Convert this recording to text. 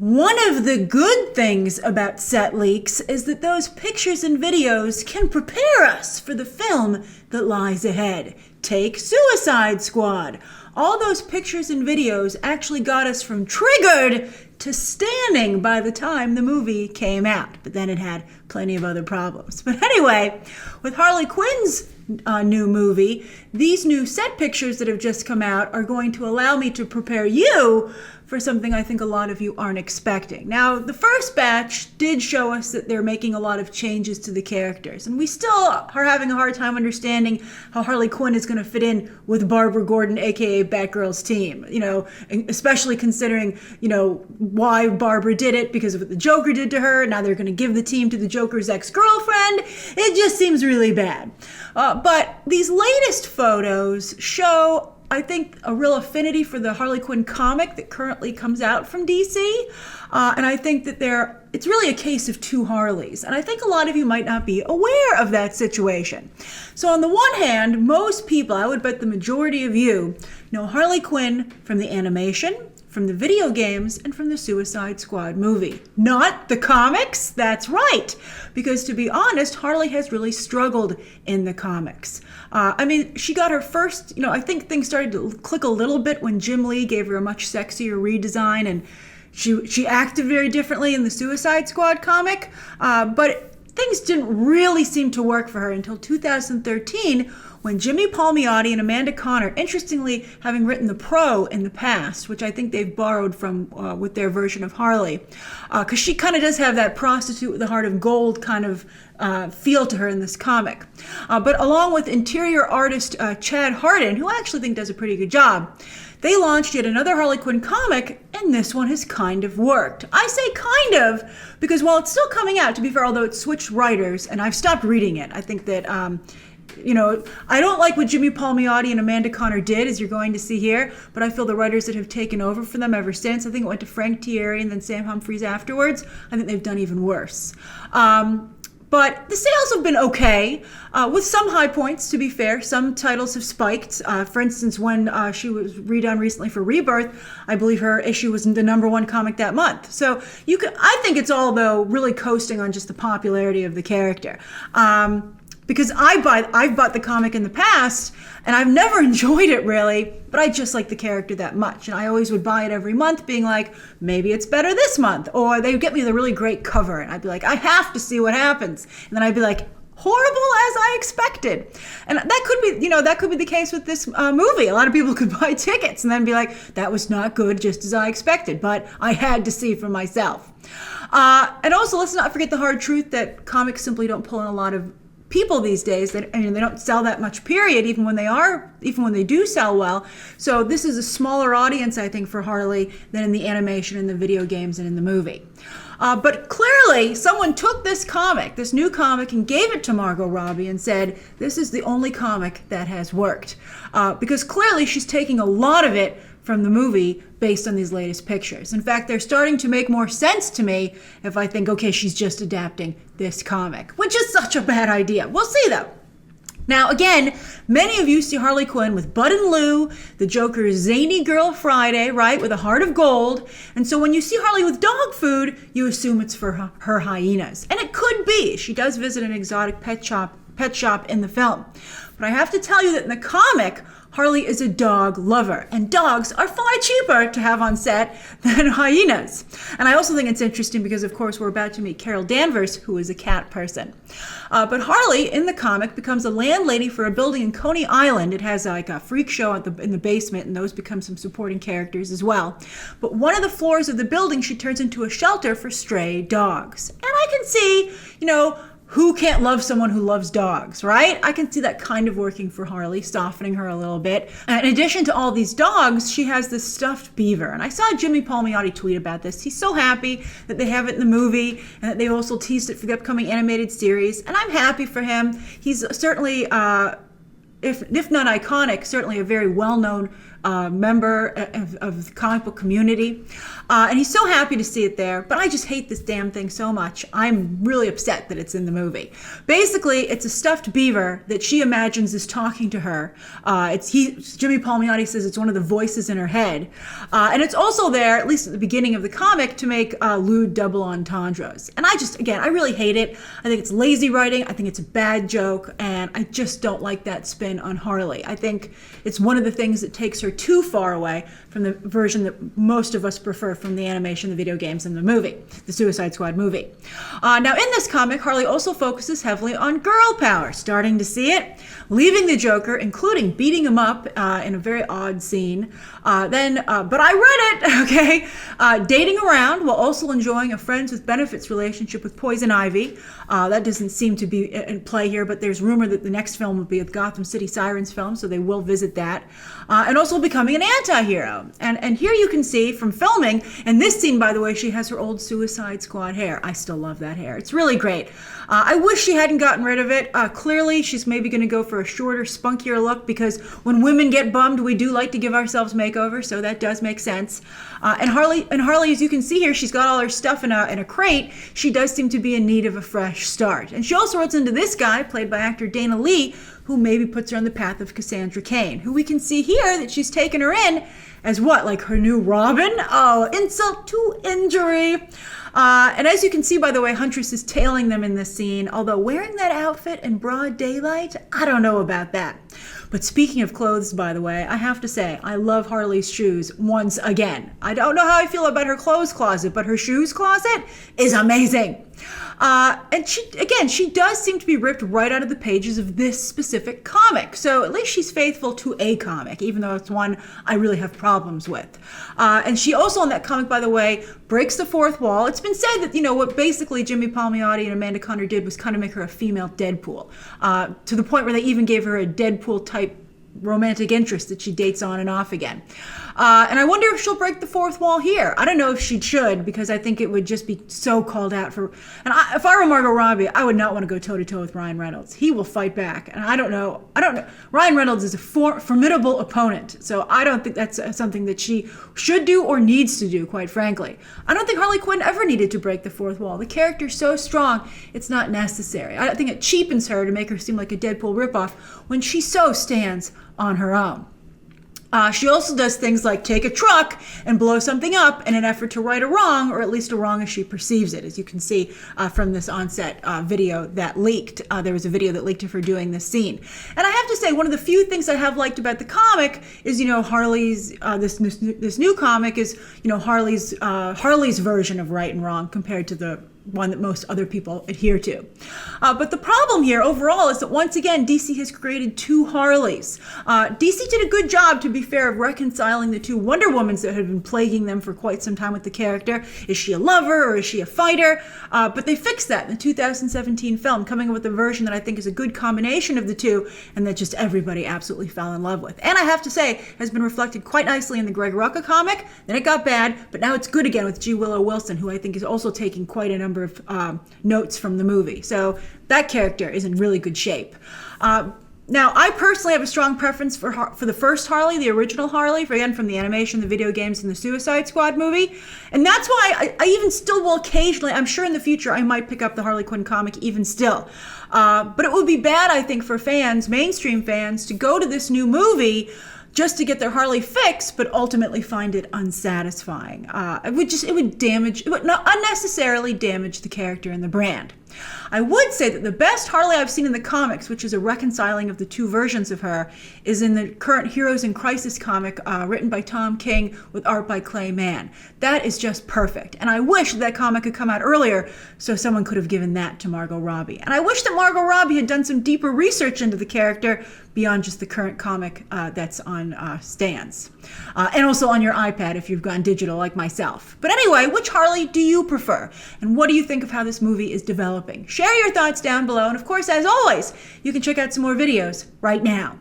One of the good things about set leaks is that those pictures and videos can prepare us for the film that lies ahead. Take Suicide Squad. All those pictures and videos actually got us from triggered to standing by the time the movie came out. But then it had plenty of other problems. But anyway, with Harley Quinn's new movie, these new set pictures that have just come out are going to allow me to prepare you for something I think a lot of you aren't expecting. Now, the first batch did show us that they're making a lot of changes to the characters, and we still are having a hard time understanding how Harley Quinn is going to fit in with Barbara Gordon, aka Batgirl's team, especially considering, why Barbara did it because of what the Joker did to her. Now they're going to give the team to the Joker's ex-girlfriend. It just seems really bad. But these latest photos show, I think, a real affinity for the Harley Quinn comic that currently comes out from DC. And I think that it's really a case of two Harleys. And I think a lot of you might not be aware of that situation. So on the one hand, most people, I would bet the majority of you, know Harley Quinn from the animation, from the video games, and from the Suicide Squad movie. Not the comics, that's right. Because to be honest, Harley has really struggled in the comics. She got her first, I think things started to click a little bit when Jim Lee gave her a much sexier redesign, and she acted very differently in the Suicide Squad comic, but things didn't really seem to work for her until 2013, when Jimmy Palmiotti and Amanda Conner, interestingly having written the Pro in the past, which I think they've borrowed from with their version of Harley, because she kind of does have that prostitute with a heart of gold kind of feel to her in this comic. But along with interior artist Chad Hardin, who I actually think does a pretty good job, they launched yet another Harley Quinn comic, and this one has kind of worked. I say kind of because while it's still coming out, to be fair, although it's switched writers, and I've stopped reading it, I think that I don't like what Jimmy Palmiotti and Amanda Conner did, as you're going to see here, but I feel the writers that have taken over for them ever since, I think it went to Frank Thierry and then Sam Humphries afterwards, I think they've done even worse. But the sales have been okay, with some high points, to be fair. Some titles have spiked. For instance, when she was redone recently for Rebirth, I believe her issue was the #1 comic that month. So I think it's all, though, really coasting on just the popularity of the character. Because I've bought the comic in the past, and I've never enjoyed it really, but I just like the character that much. And I always would buy it every month being like, maybe it's better this month. Or they would get me the really great cover, and I'd be like, I have to see what happens. And then I'd be like, horrible as I expected. And that could be the case with this movie. A lot of people could buy tickets and then be like, that was not good, just as I expected. But I had to see for myself. And also, let's not forget the hard truth that comics simply don't pull in a lot of people these days. They don't sell that much, period, even when they do sell well. So this is a smaller audience, I think, for Harley than in the animation, in the video games, and in the movie. But clearly, someone took this new comic, and gave it to Margot Robbie and said, this is the only comic that has worked. Because clearly she's taking a lot of it from the movie based on these latest pictures. In fact, they're starting to make more sense to me if I think, okay, she's just adapting this comic, which is such a bad idea. We'll see, though. Now, again, many of you see Harley Quinn with Bud and Lou, the Joker's zany girl Friday, right, with a heart of gold. And so when you see Harley with dog food, you assume it's for her hyenas. And it could be. She does visit an exotic pet shop in the film. But I have to tell you that in the comic, Harley is a dog lover, and dogs are far cheaper to have on set than hyenas. And I also think it's interesting because, of course, we're about to meet Carol Danvers, who is a cat person. But Harley, in the comic, becomes a landlady for a building in Coney Island. It has like a freak show in the basement, and those become some supporting characters as well. But one of the floors of the building, she turns into a shelter for stray dogs. And I can see, who can't love someone who loves dogs, right? I can see that kind of working for Harley, softening her a little bit. And in addition to all these dogs, she has this stuffed beaver. And I saw Jimmy Palmiotti tweet about this. He's so happy that they have it in the movie and that they also teased it for the upcoming animated series. And I'm happy for him. He's certainly, if not iconic, certainly a very well-known member of the comic book community. And he's so happy to see it there, but I just hate this damn thing so much. I'm really upset that it's in the movie. Basically, it's a stuffed beaver that she imagines is talking to her. Jimmy Palmiotti says it's one of the voices in her head. And it's also there, at least at the beginning of the comic, to make lewd double entendres. And I really hate it. I think it's lazy writing. I think it's a bad joke. And I just don't like that spin on Harley. I think it's one of the things that takes her too far away from the version that most of us prefer from the animation, the video games, and the movie, the Suicide Squad movie. Now, in this comic, Harley also focuses heavily on girl power, starting to see it, leaving the Joker, including beating him up in a very odd scene. But I read it, okay? Dating around while also enjoying a friends with benefits relationship with Poison Ivy. That doesn't seem to be in play here, but there's rumor that the next film will be a Gotham City Sirens film, so they will visit that. And also becoming an anti-hero. And here you can see from filming, and this scene, by the way, she has her old Suicide Squad hair. I still love that hair. It's really great. I wish she hadn't gotten rid of it. Clearly, she's maybe going to go for a shorter, spunkier look, because when women get bummed, we do like to give ourselves makeovers, so that does make sense. And Harley, as you can see here, she's got all her stuff in a crate. She does seem to be in need of a fresh start. And she also runs into this guy, played by actor Dana Lee, who maybe puts her on the path of Cassandra Cain, who we can see here that she's taken her in as what, like her new Robin? Oh, insult to injury. And as you can see, by the way, Huntress is tailing them in this scene, although wearing that outfit in broad daylight, I don't know about that. But speaking of clothes, by the way, I have to say, I love Harley's shoes once again. I don't know how I feel about her clothes closet, but her shoes closet is amazing. And she does seem to be ripped right out of the pages of this specific comic. So at least she's faithful to a comic, even though it's one I really have problems with. And she also, in that comic, by the way, breaks the fourth wall. It's been said that, what basically Jimmy Palmiotti and Amanda Conner did was kind of make her a female Deadpool, to the point where they even gave her a Deadpool-type romantic interest that she dates on and off again. And I wonder if she'll break the fourth wall here. I don't know if she should, because I think it would just be so called out for... if I were Margot Robbie, I would not want to go toe-to-toe with Ryan Reynolds. He will fight back. And I don't know. Ryan Reynolds is a formidable opponent. So I don't think that's something that she should do or needs to do, quite frankly. I don't think Harley Quinn ever needed to break the fourth wall. The character's so strong, it's not necessary. I think it cheapens her to make her seem like a Deadpool ripoff when she so stands on her own. She also does things like take a truck and blow something up in an effort to right a wrong, or at least a wrong as she perceives it. As you can see from this on-set video that leaked. There was a video that leaked of her doing this scene. And I have to say, one of the few things I have liked about the comic is, Harley's, this new comic is, Harley's version of right and wrong compared to the one that most other people adhere to. But the problem here overall is that once again, DC has created two Harleys. DC did a good job, to be fair, of reconciling the two Wonder Womans that had been plaguing them for quite some time with the character. Is she a lover or is she a fighter? But they fixed that in the 2017 film, coming up with a version that I think is a good combination of the two, and that just everybody absolutely fell in love with. And I have to say, has been reflected quite nicely in the Greg Rucka comic. Then it got bad, but now it's good again with G. Willow Wilson, who I think is also taking quite a number of notes from the movie. So that character is in really good shape. Now, I personally have a strong preference for the first Harley, the original Harley, again, from the animation, the video games, and the Suicide Squad movie. And that's why I even still will occasionally, I'm sure in the future, I might pick up the Harley Quinn comic even still. But it would be bad, I think, for fans, mainstream fans, to go to this new movie just to get their Harley fix, but ultimately find it unsatisfying. It would not unnecessarily damage the character and the brand. I would say that the best Harley I've seen in the comics, which is a reconciling of the two versions of her, is in the current Heroes in Crisis comic written by Tom King with art by Clay Mann. That is just perfect. And I wish that comic had come out earlier so someone could have given that to Margot Robbie. And I wish that Margot Robbie had done some deeper research into the character beyond just the current comic that's on stands. And also on your iPad if you've gone digital like myself. But anyway, which Harley do you prefer? And what do you think of how this movie is developing? Share your thoughts down below. And of course, as always, you can check out some more videos right now.